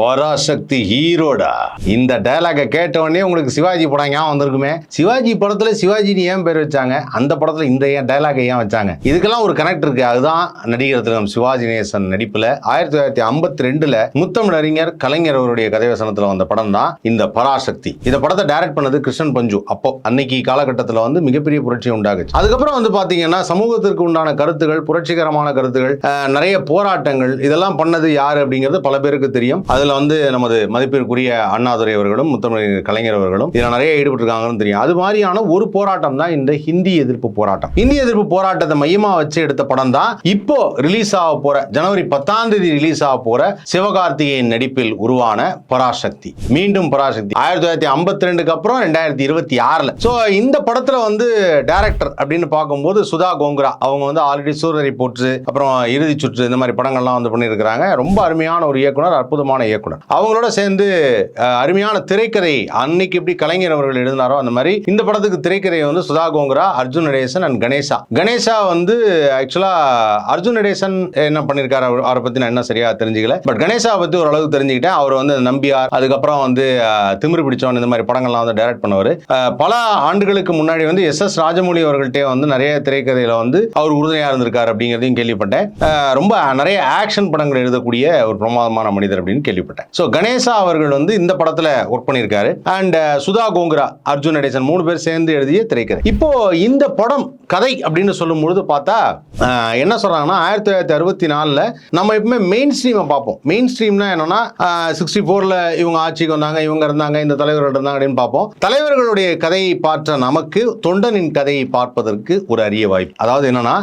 பராசக்தி ஹீரோடா. இந்த டயலாக கேட்ட உடனே உங்களுக்கு சிவாஜி படம் ஏன் வந்திருக்குமே? சிவாஜி படத்துல சிவாஜின்னு ஏன் பேர் வச்சாங்க? அந்த படத்துல இந்த டயலாக ஏன் வச்சாங்க? இதுக்கெல்லாம் ஒரு கனெக்ட் இருக்கு. அதுதான் நடிகர் திலகம் சிவாஜி கணேசன் நடிப்புல 1952 முத்தமிழறிஞர் கலைஞர் அவருடைய கதைவசனத்துல வந்த படம் தான் இந்த பராசக்தி. இந்த படத்தை டைரக்ட் பண்ணது கிருஷ்ணன் பஞ்சு. அப்போ அன்னைக்கு காலகட்டத்தில் மிகப்பெரிய புரட்சி உண்டாகுச்சு. அதுக்கப்புறம் பாத்தீங்கன்னா சமூகத்திற்கு உண்டான கருத்துகள், புரட்சிகரமான கருத்துகள், நிறைய போராட்டங்கள், இதெல்லாம் பண்ணது யாரு அப்படிங்கிறது பல பேருக்கு தெரியும். அதுல நமது மதிப்பிற்குரிய அண்ணாதுரை அவர்களும் முத்தமிழ் கலைஞர் அவர்களும் இதுல நிறைய ஈடுபட்டிருக்காங்கன்னு தெரியும். அது மாதிரியான ஒரு போராட்டம் தான் இந்த ஹிந்தி எதிர்ப்பு போராட்டம். ஹிந்தி எதிர்ப்பு போராட்டத்தை மையமா வச்சு எடுத்த படம் தான் இப்போ ரிலீஸ் ஆக போற ஜனவரி 10ஆம் தேதி ரிலீஸ் ஆக போற சிவகார்த்திகேயன் நடிப்பில் உருவான பராசக்தி. மீண்டும் பராசக்தி 1952க்கு அப்புறம் 2026. சோ இந்த படத்துல டைரக்டர் அப்படின்னு பார்க்கும்போது சுதா கோங்கரா. அவங்க ஆல்ரெடி சூரரை போற்று, அப்புறம் இறுதி சுற்று, இந்த மாதிரி படங்கள்லாம் பண்ணியிருக்கிறாங்க. ரொம்ப அருமையான ஒரு இயக்குனர், அற்புதமான இயக்குனர். அவங்களோட சேர்ந்து அருமையான திரைக்கதை அன்னைக்கு எப்படி கலைஞர் அவர்கள் எழுதினாரோ அந்த மாதிரி இந்த படத்துக்கு திரைக்கதை சுதா கோங்கரா, அர்ஜுன் நடேசன் அண்ட் கணேசா. கணேசா ஆக்சுவலா அர்ஜுன் நடேசன் என்ன பண்ணிருக்காரு அவரை பத்தி நான் என்ன சரியா தெரிஞ்சுக்கல. பட் கணேசா பத்தி ஓரளவுக்கு தெரிஞ்சுக்கிட்டேன். அவர் நம்பியார், அதுக்கப்புறம் திமிரு பிடிச்சவன், இந்த மாதிரி படங்கள்லாம் டைரக்ட் பண்ணவர். பல ஆண்டுகளுக்கு முன்னாடி எஸ்.எஸ். ராஜமௌழி அவர்கள்ட்டே நிறைய திரைக்கதையில அவர் உறுதுணையா இருந்திருக்காரு அப்படிங்கிறதையும் கேள்விப்பட்டேன். ரொம்ப நிறைய ஆக்ஷன் படங்கள் எழுதக்கூடிய ஒரு பிரமாதமான மனிதர் அப்படின்னு கேள்விப்பட்டேன். சோ கணேசா அவர்கள் இந்த படத்துல ஒர்க் பண்ணிருக்காரு. அண்ட் சுதா கோங்கரா, அர்ஜுன் நடேசன் 3 பேர் சேர்ந்து எழுதிய திரைக்கதை. இப்போ இந்த படம் கதை அப்படின்னு சொல்லும் பொழுது பார்த்தா என்ன சொல்றாங்கன்னா 1964 நம்ம எப்பவுமே மெயின் ஸ்ட்ரீமை பார்ப்போம். மெயின் ஸ்ட்ரீம்னா என்னன்னா 64ல இவங்க ஆட்சிக்கு வந்தாங்க, இவங்க இருந்தாங்க, இந்த தலைவர்கள் இருந்தாங்க அப்படின்னு பார்ப்போம். தலைவர்களுடைய கதையை பார்த்த நமக்கு தொண்டனின் கதையை பார்ப்பதற்கு ஒரு அரிய வாய்ப்பு. அதாவது என்னன்னா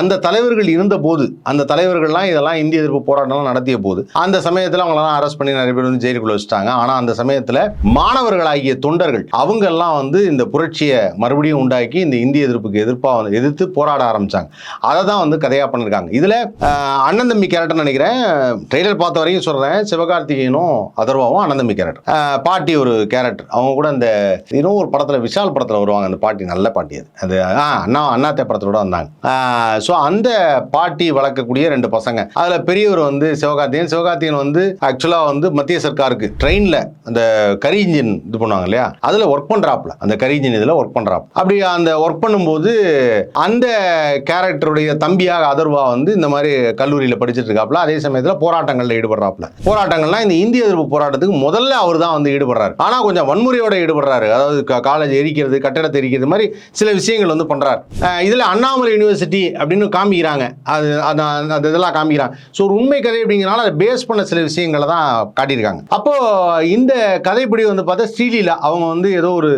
அந்த தலைவர்கள் இருந்த போது, அந்த தலைவர்கள்லாம் இதெல்லாம் இந்திய எதிர்ப்பு போராட்டம் நடத்திய போது, அந்த சமயத்தில் அவங்களெல்லாம் அரெஸ்ட் பண்ணி நிறைய பேர் ஜெயிலுக்குள்ள வச்சுட்டாங்க. ஆனா அந்த சமயத்தில் மாணவர்களாகிய தொண்டர்கள் அவங்க எல்லாம் இந்த புரட்சியை மறுபடியும் உண்டாக்கி இந்த இந்திய எதிர்ப்புக்கு எதிர்த்து போராட ஆரம்பிச்சாங்க. அதை தான் கதையா பண்ணிருக்காங்க. இதுல அண்ணன் தம்பி கேரக்டர் நினைக்கிறேன். ட்ரெய்லர் பார்த்த வரைக்கும் சொல்றேன், சிவகார்த்திகேயனும் அதர்வாவும் அண்ணன் தம்பி கேரக்டர். பாட்டி ஒரு கேரக்டர். அவங்க கூட அந்த இன்னும் ஒரு படத்துல, விஷால் படத்துல வருவாங்க. அந்த பாட்டி நல்ல பாட்டி. அது அண்ணாத்தே படத்தோட வந்தாங்க. ஸோ அந்த பாட்டி வளர்க்கக்கூடிய 2 பசங்க. அதுல பெரியவர் சிவகார்த்திகேயன் ஆக்சுவலா மத்திய சர்க்காருக்கு ட்ரெயின்ல அந்த கரி இன்ஜின் இது பண்ணுவாங்க இல்லையா, அதுல ஒர்க் பண்றாப்ல. அந்த கரி இன்ஜின் இதுல ஒர்க் பண்றாப்ல. அப்படி அந்த ஒர்க் பண்ணும்போது அந்த கேரக்டருடைய தம்பியாக அதர்வா இந்த மாதிரி கல்லூரியில படிச்சுட்டு இருக்காப்ல. அதே சமயத்துல போராட்டங்கள்ல ஈடுபடுறாப்ல. போராட்டங்கள்லாம் இந்த இந்திய எதிர்ப்பு போராட்டத்துக்கு முதல்ல அவர் தான் ஈடுபடுறாரு. ஆனா கொஞ்சம் வன்முறையோட ஈடுபடுறாரு. அதாவது காலேஜ் எரிக்கிறது, கட்டடத்தை எரிக்கிறது மாதிரி சில விஷயங்கள் பண்றாரு. இதுல அண்ணாமலை யூனிவர்சிட்டி அப்படின்னு காமிக்கிறாங்க. அது இதெல்லாம் காமிக்கிறாங்க. ஸோ ஒரு உண்மை கதை அப்படிங்கிறனால அதை பேஸ் பண்ண சில விஷயங்களை தான் காட்டியிருக்காங்க. அப்போ இந்த கதைப்படி பார்த்தா ஸ்ரீலீலா அவங்க ஏதோ ஒரு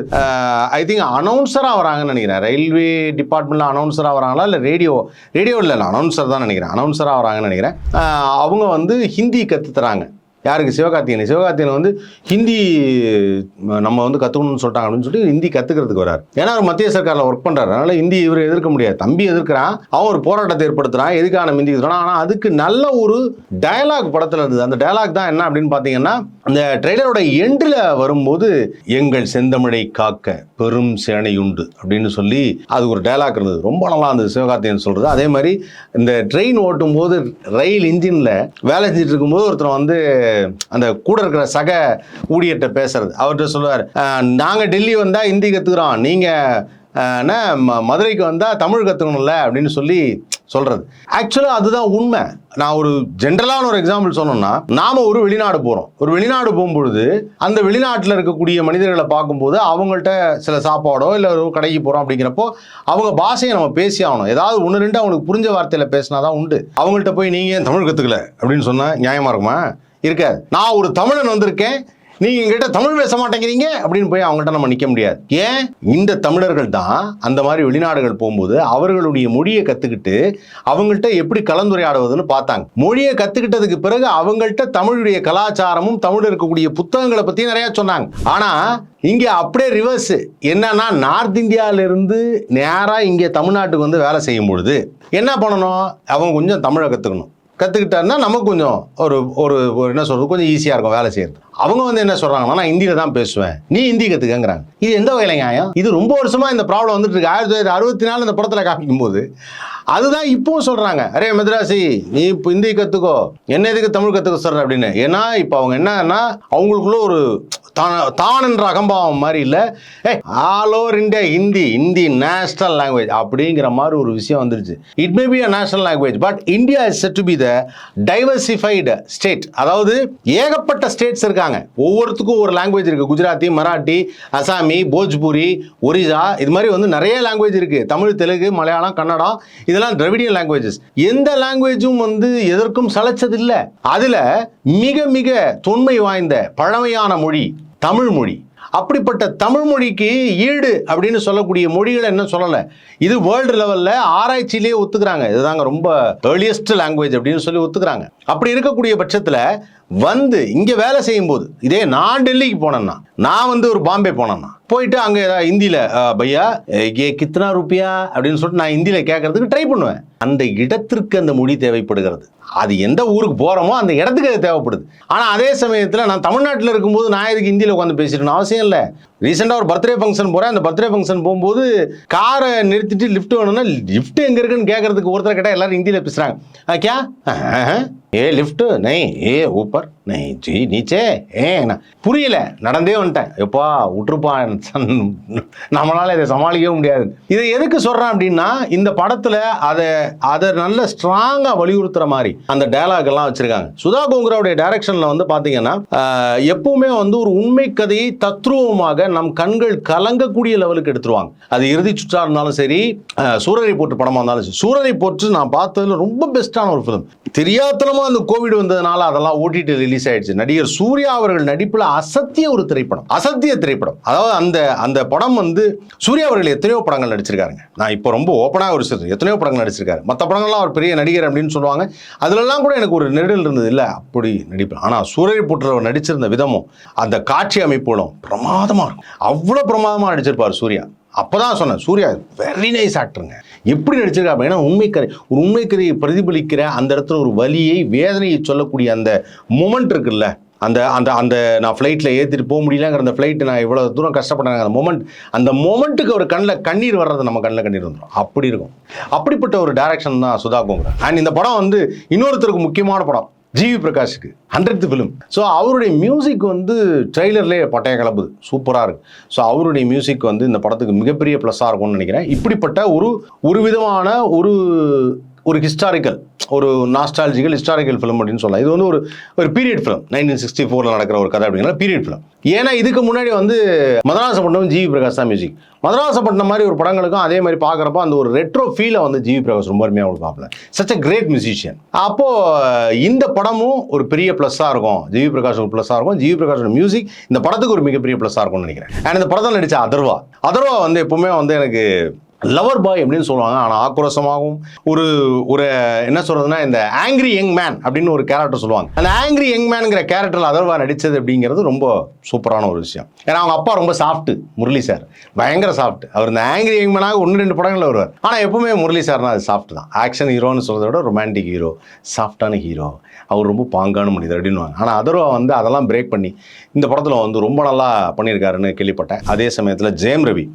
ஐ திங்க் அனௌன்சரா வராங்கன்னு நினைக்கிறேன். ரயில்வே டிபார்ட்மெண்ட்ல அனௌன்சரா வராங்களா இல்ல ரேடியோ இல்ல அனௌன்சர் தான் நினைக்கிறேன். அனௌன்சரா வராங்கன்னு நினைக்கிறேன். அவங்க ஹிந்தி கத்து தராங்க. யாருக்கு? சிவகார்த்திகேயன் ஹிந்தி நம்ம கற்றுக்கணும்னு சொல்லிட்டாங்க அப்படின்னு சொல்லி ஹிந்தி கற்றுக்கிறதுக்கு வராரு. ஏன்னா அவர் மத்திய சர்க்காரில் ஒர்க் பண்ணுறாரு. அதனால ஹிந்தி இவர் எதிர்க்க முடியாது. தம்பி எதிர்க்கிறான், அவன் ஒரு போராட்டத்தை ஏற்படுத்துறான். எதுக்கான ஹிந்தி சொல்கிறான். ஆனால் அதுக்கு நல்ல ஒரு டயலாக் படத்தில் இருந்தது. அந்த டயலாக் தான் என்ன அப்படின்னு பார்த்தீங்கன்னா, அந்த ட்ரெய்லரோட எண்டில் வரும்போது எங்கள் செந்தமிழை காக்க பெரும் சேனையுண்டு அப்படின்னு சொல்லி அது ஒரு டயலாக் இருந்தது. ரொம்ப நல்லா இருந்தது சிவகார்த்திகேயன் சொல்கிறது. அதே மாதிரி இந்த ட்ரெயின் ஓட்டும் போது ரயில் இன்ஜினில் வேலை செஞ்சுட்டு இருக்கும்போது ஒருத்தர் அந்த கூட இருக்கிற சக ஊழியர்கிட்ட பேசுறது. அவர்கிட்ட சொல்லுவார், நாங்க டெல்லி வந்தா ஹிந்தி கத்துக்கிறோம், நீங்க மதுரைக்கு வந்தா தமிழ் கத்துக்கணும்ல அப்படின்னு சொல்லி சொல்றது. ஆக்சுவலா அதுதான் உண்மை. நான் ஒரு ஜென்ரலான ஒரு எக்ஸாம்பிள் சொன்னோம்னா, நாம ஒரு வெளிநாடு போறோம். ஒரு வெளிநாடு போகும்பொழுது அந்த வெளிநாட்டில் இருக்கக்கூடிய மனிதர்களை பார்க்கும்போது அவங்கள்ட்ட சில சாப்பாடோ இல்லை ஒரு கடைக்கு போறோம் அப்படிங்கிறப்போ அவங்க பாஷையை நம்ம பேசி ஆகணும். ஏதாவது 1-2 அவங்களுக்கு புரிஞ்ச வார்த்தையில பேசினாதான் உண்டு. அவங்கள்ட்ட போய் நீங்க ஏன் தமிழ் கத்துக்கல அப்படின்னு சொன்னா நியாயமா இருக்குமா? இருக்காது. நான் ஒரு தமிழன் வந்திருக்கேன், நீங்க எங்கிட்ட தமிழ் பேச மாட்டேங்கிறீங்க அப்படின்னு போய் அவங்கள்ட்ட நம்ம நிற்க முடியாது. ஏன்? இந்த தமிழர்கள் தான் அந்த மாதிரி வெளிநாடுகள் போகும்போது அவர்களுடைய மொழியை கற்றுக்கிட்டு அவங்கள்ட்ட எப்படி கலந்துரையாடுவதுன்னு பார்த்தாங்க. மொழியை கற்றுக்கிட்டதுக்கு பிறகு அவங்கள்ட்ட தமிழுடைய கலாச்சாரமும் தமிழ் இருக்கக்கூடிய புத்தகங்களை பற்றி நிறையா சொன்னாங்க. ஆனால் இங்கே அப்படியே ரிவர்ஸ். என்னன்னா, நார்த் இந்தியாவிலிருந்து நேராக இங்கே தமிழ்நாட்டுக்கு வேலை செய்யும் பொழுது என்ன பண்ணணும்? அவங்க கொஞ்சம் தமிழை கற்றுக்கணும். கற்றுக்கிட்டாருன்னா நமக்கு கொஞ்சம் ஒரு ஒரு என்ன சொல்கிறது கொஞ்சம் ஈஸியாக இருக்கும் வேலை செய்யறது. அவங்க வந்து என்ன சொல்கிறாங்கன்னா, நான் ஹிந்தியில் தான் பேசுவேன், நீ ஹிந்தி கற்றுக்கங்கிறாங்க. இது எந்த வகையில நியாயம்? இது ரொம்ப வருஷமாக இந்த ப்ராப்ளம் வந்துட்டு இருக்கு. 1964 இந்த படத்தில் காமிக்கும் போது அதுதான் இப்போவும் சொல்கிறாங்க, அரே மெத்ராசி நீ இப்போ ஹிந்தி கற்றுக்கோ, என்ன எதுக்கு தமிழ் கற்றுக்க சொல்கிற அப்படின்னு. ஏன்னா இப்போ அவங்க என்னன்னா அவங்களுக்குள்ள ஒரு தான் என்ற அகம்பாவம் மாதிரி இல்லை, all over India Hindi national language அப்படிங்கிற மாதிரி ஒரு விஷயம் வந்துருச்சு. It may be a national language but India is set to be the diversified state. அதாவது ஏகப்பட்ட ஸ்டேட்ஸ் இருக்காங்க, ஒவ்வொருத்துக்கும் ஒரு லாங்குவேஜ் இருக்கு. குஜராத்தி, மராட்டி, அசாமி, போஜ்பூரி, ஒரிசா, இது மாதிரி வந்து நிறைய லாங்குவேஜ் இருக்கு. தமிழ், தெலுங்கு, மலையாளம், கன்னடம், இதெல்லாம் திராவிடியன் லாங்குவேஜஸ். எந்த லாங்குவேஜும் வந்து எதற்கும் சளைச்சது இல்லை. அதுல மிக மிக தொன்மை வாய்ந்த பழமையான மொழி தமிழ் மொழி. அப்படிப்பட்ட தமிழ் மொழிக்கு ஈடு அப்படின்னு சொல்லக்கூடிய மொழிகளை என்ன சொல்லலை. இது வேர்ல்டு லெவலில் ஆராய்ச்சியிலேயே ஒத்துக்கிறாங்க, இதுதாங்க ரொம்ப ஏர்லியஸ்ட் லாங்குவேஜ் அப்படின்னு சொல்லி ஒத்துக்கிறாங்க. அப்படி இருக்கக்கூடிய பட்சத்தில் வந்து இங்கே வேலை செய்யும் போது, இதே நான் டெல்லிக்கு போனேன்னா, நான் வந்து ஒரு பாம்பே போனேன்னா போயிட்டு அங்கே ஏதாவது ஹிந்தியில் பையா ஏ கித்தனா ரூபியா அப்படின்னு சொல்லிட்டு நான் ஹிந்தியில் கேட்கறதுக்கு ட்ரை பண்ணுவேன். அந்த இடத்திற்கு அந்த மொழி தேவைப்படுகிறது. அது எந்த ஊருக்கு போகிறோமோ அந்த இடத்துக்கு அது தேவைப்படுது. ஆனால் அதே சமயத்தில் நான் தமிழ்நாட்டில் இருக்கும்போது நான் இதுக்கு ஹிந்தியில் உட்காந்து பேசிட்டு அவசியம் இல்லை. ரீசெண்டாக ஒரு பர்த்டே ஃபங்க்ஷன் போகிறேன். அந்த பர்த்டே ஃபங்க்ஷன் போகும்போது காரை நிறுத்திட்டு லிஃப்ட் வேணும்னா லிஃப்ட் எங்கே இருக்குன்னு கேட்கறதுக்கு ஒருத்தர் கேட்டால் எல்லாரும் ஹிந்தியில் பேசுகிறாங்க. கியா ஏ லிஃப்ட் நை, ஏ ஊப்பர் நை, ஜி நீச்சே ஏண்ணா. புரியல, நடந்தே வந்துட்டேன். எப்பா விட்டுருப்பா, நம்மளால இதை சமாளிக்கவே முடியாது. இதை எதுக்கு சொல்கிறேன் அப்படின்னா, இந்த படத்தில் அதை நல்ல ஸ்ட்ராங்காக வலியுறுத்துற மாதிரி அந்த டயலாக் எல்லாம் வச்சிருக்காங்க. சுதா கோங்கராவுடைய டைரக்ஷனில் வந்து பார்த்தீங்கன்னா எப்பவுமே வந்து ஒரு உண்மை கதையை தத்ரூபமாக நம் கண்கள் கலங்கக்கூடிய லெவலுக்கு எடுத்துருவாங்க. அது இறுதி சுற்றா இருந்தாலும் சரி, சூரரை போற்று படமாக இருந்தாலும் சரி. சூரரை போற்று நான் பார்த்ததுல ரொம்ப பெஸ்ட்டான ஒரு ஃபிலிம். தெரியாதனமா அந்த கோவிட் வந்ததுனால அதெல்லாம் ஓடிடி ரிலீஸ் ஆயிடுச்சு. நடிகர் சூர்யா அவர்கள் நடிப்புல அசத்திய ஒரு திரைப்படம், அசத்திய திரைப்படம். அதாவது அந்த படம் வந்து சூர்யா அவர்கள் எத்தனையோ படங்கள் நடிச்சிருக்காருங்க. நான் இப்போ ரொம்ப ஓப்பனாக ஒரு சொல்றேன், எத்தனையோ படங்கள் நடிச்சிருக்காரு. மற்ற படங்கள்லாம் அவர் பெரிய நடிகர் அப்படின்னு சொல்லுவாங்க. அதுலலாம் கூட எனக்கு ஒரு நெருடல் இருந்தது, இல்லை அப்படி நடிப்பேன். ஆனால் சூரரை போற்றவர் நடிச்சிருந்த விதமும் அந்த காட்சி அமைப்புகளும் பிரமாதமாக இருக்கும். அவ்வளோ பிரமாதமாக நடிச்சிருப்பார் சூர்யா. அப்போதான் சொன்னேன், சூர்யா வெரி நைஸ் ஆக்டருங்க. எப்படி நடிச்சிருக்கா அப்படின்னா, ஒரு உண்மைக்கதையை பிரதிபலிக்கிற அந்த இடத்துல ஒரு வலியை, வேதனையை சொல்லக்கூடிய அந்த மொமெண்ட் இருக்குல்ல, அந்த அந்த அந்த நான் ஃப்ளைட்டில் ஏற்றிட்டு போக முடியலங்கிற அந்த ஃப்ளைட்டு நான் இவ்வளோ தூரம் கஷ்டப்பட்டேன், அந்த மொமெண்ட்டுக்கு ஒரு கண்ணில் கண்ணீர் வர்றது, நம்ம கண்ணில் கண்ணீர் வந்துடும். அப்படி இருக்கும். அப்படிப்பட்ட ஒரு டைரக்ஷன் தான் சுதா கோங்கரா. அண்ட் இந்த படம் வந்து இன்னொருத்தருக்கு முக்கியமான படம், ஜிவி பிரகாஷுக்கு 100th ஃபிலிம். ஸோ அவருடைய மியூசிக் வந்து ட்ரெய்லர்லேயே பட்டைய கலப்புது, சூப்பராக இருக்குது. ஸோ அவருடைய மியூசிக் வந்து இந்த படத்துக்கு மிகப்பெரிய ப்ளஸ்ஸாக இருக்கும்னு நினைக்கிறேன். இப்படிப்பட்ட ஒரு விதமான ஒரு ஹிஸ்டாரிக்கல், ஒரு நாஸ்டாலஜிக்கல் ஹிஸ்டாரிக்கல் ஃபிலிம் அப்படின்னு சொல்லலாம். இது வந்து ஒரு பீரியட் ஃபிலிம், 1964 நடக்கிற ஒரு கதை அப்படிங்கிற பீரியட் ஃபிலிம். ஏன்னா இதுக்கு முன்னாடி வந்து மதராசப்பட்டினம் ஜிவி பிரகாஷ் தான் மியூசிக். மதராசப்பட்டினம் மாதிரி ஒரு படங்களுக்கும் அதே மாதிரி பார்க்குறப்போ அந்த ஒரு ரெட்ரோ ஃபீலை வந்து ஜிவி பிரகாஷ் ரொம்ப அருமையாக உங்களுக்கு பார்ப்பல. Such a great musician. அப்போது இந்த படமும் ஒரு பெரிய ப்ளஸ்ஸாக இருக்கும், ஜிவி பிரகாஷ் ஒரு ப்ளஸ்ஸாக இருக்கும். ஜிவி பிரகாஷோட மியூசிக் இந்த படத்துக்கு ஒரு மிகப்பெரிய ப்ளஸ்ஸாக இருக்கும்னு நினைக்கிறேன். அண்ட் இந்த படத்தில் நடித்த அதர்வா வந்து எப்பவுமே வந்து எனக்கு லவர் பாய் அப்படின்னு சொல்லுவாங்க. ஆனால் ஆக்ரோஷமாகவும் ஒரு என்ன சொல்றதுன்னா, இந்த ஆங்கிரி யங் மேன் அப்படின்னு ஒரு கேரக்டர் சொல்லுவாங்க. அந்த ஆங்கிரி யங் மேனுங்கிற கேரக்டரில் அதர்வா நடித்தது அப்படிங்கிறது ரொம்ப சூப்பரான ஒரு விஷயம். ஏன்னா அவங்க அப்பா ரொம்ப சாஃப்ட், முரளி சார் பயங்கர சாஃப்ட். அவர் இந்த ஆங்கிரி யங் மேனாக 1-2 படங்களில் வருவார். ஆனால் எப்பவுமே முரளி சார்னா அது சாஃப்ட் தான். ஆக்ஷன் ஹீரோன்னு சொல்றதை விட ரொமான்டிக் ஹீரோ, சாஃப்டான ஹீரோ, அவர் ரொம்ப பாங்கான மனிதர் அப்படின்வாங்க. ஆனால் அதர்வா வந்து அதெல்லாம் பிரேக் பண்ணி இந்த படத்தில் வந்து ரொம்ப நல்லா பண்ணியிருக்காருன்னு கேள்விப்பட்டேன். அதே சமயத்தில் ஜெயம் ரவி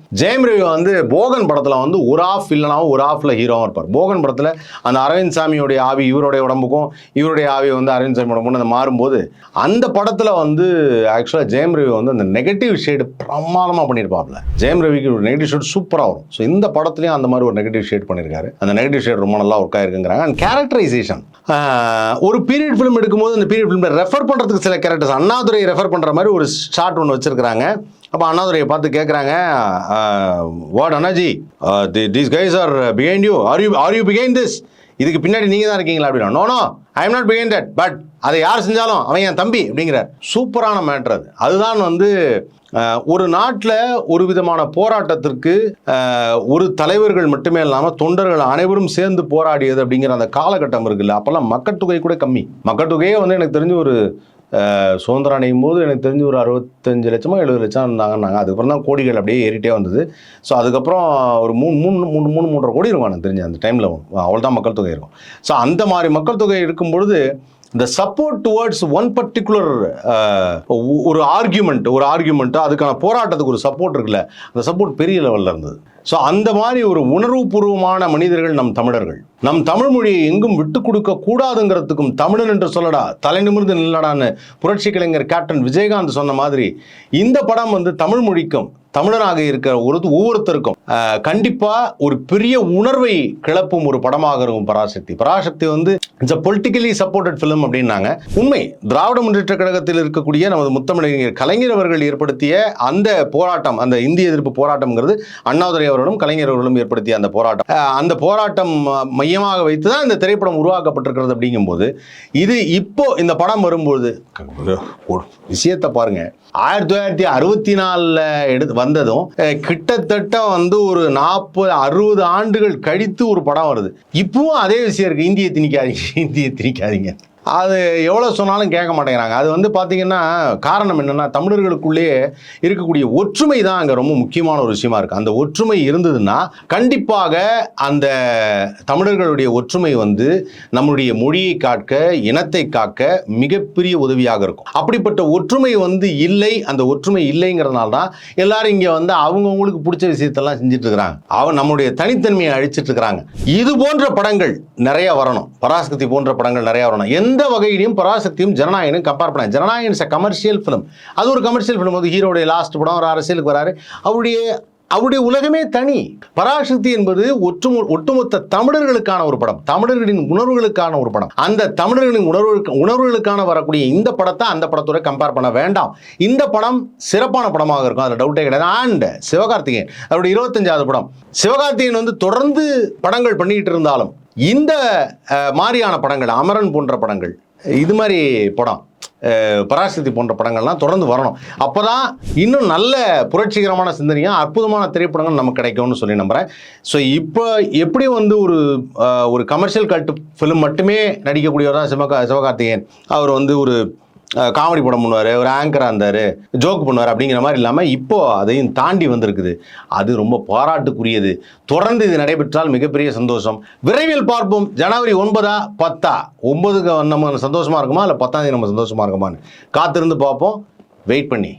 வந்து போகன் படத்தில் வந்து ஒரு ஆஃப் இல்லைனாவும் ஒரு ஆஃப்ல ஹீரோவாக இருப்பார். போகன் படத்தில் அந்த அரவிந்த் சாமியோடைய ஆவி இவருடைய உடம்புக்கும், இவருடைய ஆவி வந்து அரவிந்த் சாமி உடம்புக்கும் அந்த மாறும்போது அந்த படத்தில் வந்து ஆக்சுவலாக ஜெயம் ரவி வந்து அந்த நெகட்டிவ் ஷேடு பிரமாதமாக பண்ணியிருப்பாப்ல. ஜெயம் ரவிக்கு ஒரு நெகட்டிவ் ஷேட் சூப்பராக வரும். ஸோ இந்த படத்துலையும் அந்த மாதிரி ஒரு நெகட்டிவ் ஷேட் பண்ணியிருக்காரு. அந்த நெகட்டிவ் ஷேட் ரொம்ப நல்லா ஒர்க் ஆயிருக்குங்கிறாங்க. அண்ட் கேரக்டரைசேஷன், ஒரு பீரியட் ஃபிலிம் எடுக்கும்போது அந்த பீரியட் ஃபிலிம் ரெஃபர் பண்ணுறதுக்கு சில கேரக்டர்ஸ், அண்ணாதுரை ரெஃபர் பண்ணுற மாதிரி ஒரு ஷார்ட் ஒன்று வச்சிருக்கிறாங்க. அப்போ அண்ணாதுரையை பார்த்து கேட்குறாங்க, what Annaji, these guys are behind you, are you behind this, இதுக்கு பின்னாடி நீங்கள் தான் இருக்கீங்களா அப்படின்னா, no I am not behind that, but அதை யார் செஞ்சாலும் அவன் என் தம்பி அப்படிங்கிறார். சூப்பரான மேட்ரு அது. அதுதான் வந்து ஒரு நாட்டில் ஒரு விதமான போராட்டத்திற்கு ஒரு தலைவர்கள் மட்டுமே இல்லாமல் தொண்டர்கள் அனைவரும் சேர்ந்து போராடியது அப்படிங்கிற அந்த காலகட்டம் இருக்குல்ல. அப்போல்லாம் மக்கள் தொகை கூட கம்மி. மக்கள் தொகையே வந்து எனக்கு தெரிஞ்சு ஒரு சுதந்திரம் அடையும் போது எனக்கு தெரிஞ்சு ஒரு 65 லட்சமோ 70 லட்சம் இருந்தாங்கன்னாங்க. அதுக்கப்புறம் தான் கோடிகள் அப்படியே ஏறிட்டே வந்தது. ஸோ அதுக்கப்புறம் ஒரு 3.5 கோடி இருக்கும் எனக்கு தெரிஞ்சு அந்த டைமில். அவ்வளோதான் மக்கள் தொகை இருக்கும். ஸோ அந்த மாதிரி மக்கள் தொகை இருக்கும் பொழுது இந்த சப்போர்ட் டுவர்ட்ஸ் ஒன் பர்டிகுலர் ஒரு ஆர்கியூமெண்ட் அதுக்கான போராட்டத்துக்கு ஒரு சப்போர்ட் இருக்குல்ல, அந்த சப்போர்ட் பெரிய லெவலில் இருந்தது. ஸோ அந்த மாதிரி ஒரு உணர்வுபூர்வமான மனிதர்கள் நம் தமிழர்கள். நம் தமிழ் மொழியை எங்கும் விட்டு கொடுக்க கூடாதுங்கிறதுக்கும் தமிழன் என்று சொல்லடா தலை நிமிர்ந்து நில்லடான்னு புரட்சி கலைஞர் கேப்டன் விஜயகாந்த் சொன்ன மாதிரி இந்த படம் வந்து தமிழ் மொழிக்கும் தமிழனாக இருக்கிற ஒவ்வொருத்தருக்கும் கண்டிப்பா ஒரு பெரிய உணர்வை கிளப்பும் ஒரு படமாக இருக்கும் பராசக்தி. பராசக்தி வந்து it's a politically supported film அப்படின்னாங்க. உண்மை. திராவிட முன்னேற்ற கழகத்தில் இருக்கக்கூடிய நமது முத்தமிழறிஞர் கலைஞர் அவர்கள் ஏற்படுத்திய அந்த போராட்டம், அந்த இந்திய எதிர்ப்பு போராட்டம்ங்கிறது அண்ணாதுரை அவர்களும் கலைஞர் அவர்களும் ஏற்படுத்திய அந்த போராட்டம், அந்த போராட்டம் மையமாக வைத்து தான் இந்த திரைப்படம் உருவாக்கப்பட்டிருக்கிறது. அப்படிங்கும்போது இது இப்போ இந்த படம் வரும்போது விஷயத்தை பாருங்க. 1964 வந்ததும் கிட்டத்தட்ட வந்து ஒரு 40-60 ஆண்டுகள் கழித்து ஒரு படம் வருது. இப்பவும் அதே விஷயம் இருக்கு. இந்தியை திணிக்காதீங்க. அது எவ்வளோ சொன்னாலும் கேட்க மாட்டேங்கிறாங்க. அது வந்து பார்த்தீங்கன்னா காரணம் என்னென்னா, தமிழர்களுக்குள்ளேயே இருக்கக்கூடிய ஒற்றுமை தான் அங்கே ரொம்ப முக்கியமான ஒரு விஷயமா இருக்குது. அந்த ஒற்றுமை இருந்ததுன்னா கண்டிப்பாக அந்த தமிழர்களுடைய ஒற்றுமை வந்து நம்முடைய மொழியை காக்க, இனத்தை காக்க மிகப்பெரிய உதவியாக இருக்கும். அப்படிப்பட்ட ஒற்றுமை வந்து இல்லை. அந்த ஒற்றுமை இல்லைங்கிறதுனால தான் எல்லாரும் இங்கே வந்து அவங்கவுங்களுக்கு பிடிச்ச விஷயத்தெல்லாம் செஞ்சுட்டு இருக்கிறாங்க. நம்முடைய தனித்தன்மையை அழிச்சிட்டு இருக்கிறாங்க. இது போன்ற படங்கள் நிறைய வரணும். பராசக்தி போன்ற படங்கள் நிறைய வரணும். எந்த வகையிலும் பராசக்தியும் ஜனநாயகனும் கம்பேர் பண்ண. Jananayagan is a commercial film. அது ஒரு கமர்ஷியல் ஃபிலிம். அது ஹீரோடைய லாஸ்ட் படம், ஒரு அரசியலுக்கு வராரு, அவருடைய உலகமே தனி. பராசக்தி என்பது ஒட்டுமொத்த தமிழர்களுக்கான ஒரு படம், தமிழர்களின் உணர்வுகளுக்கான ஒரு படம். அந்த தமிழர்களின் உணர்வுகளுக்கான வரக்கூடிய இந்த படத்தை அந்த படத்தோட கம்பேர் பண்ண வேண்டாம். இந்த படம் சிறப்பான படமாக இருக்கும், அதில் டவுட்டே கிடையாது. அண்ட் சிவகார்த்திகேயன் அவருடைய 25வது படம். சிவகார்த்திகேயன் வந்து தொடர்ந்து படங்கள் பண்ணிக்கிட்டு இருந்தாலும் இந்த மாதிரியான படங்கள், அமரன் போன்ற படங்கள், இது மாதிரி படம், பராசக்தி போன்ற படங்கள்லாம் தொடர்ந்து வரணும். அப்போதான் இன்னும் நல்ல புரட்சிகரமான சிந்தனையாக அற்புதமான திரைப்படங்கள் நமக்கு கிடைக்கும்னு சொல்லி நம்புகிறேன். ஸோ இப்போ எப்படி வந்து ஒரு கமர்ஷியல் கல்ட் ஃபிலிம் மட்டுமே நடிக்கக்கூடியவர் தான் சிவகார்த்திகேயன். அவர் வந்து ஒரு காமெடி படம் பண்ணுவார், ஒரு ஆங்கராக இருந்தார், ஜோக் பண்ணுவார் அப்படிங்கிற மாதிரி இல்லாமல் இப்போ அதையும் தாண்டி வந்திருக்குது. அது ரொம்ப பாராட்டுக்குரியது. தொடர்ந்து இது நடைபெற்றால் மிகப்பெரிய சந்தோஷம். விரைவில் பார்ப்போம். ஜனவரி 9 10 9க்கு நம்ம சந்தோஷமாக இருக்குமா இல்லை 10ஆம் தேதி நம்ம சந்தோஷமாக இருக்குமான்னு காத்திருந்து பார்ப்போம். வெயிட் பண்ணி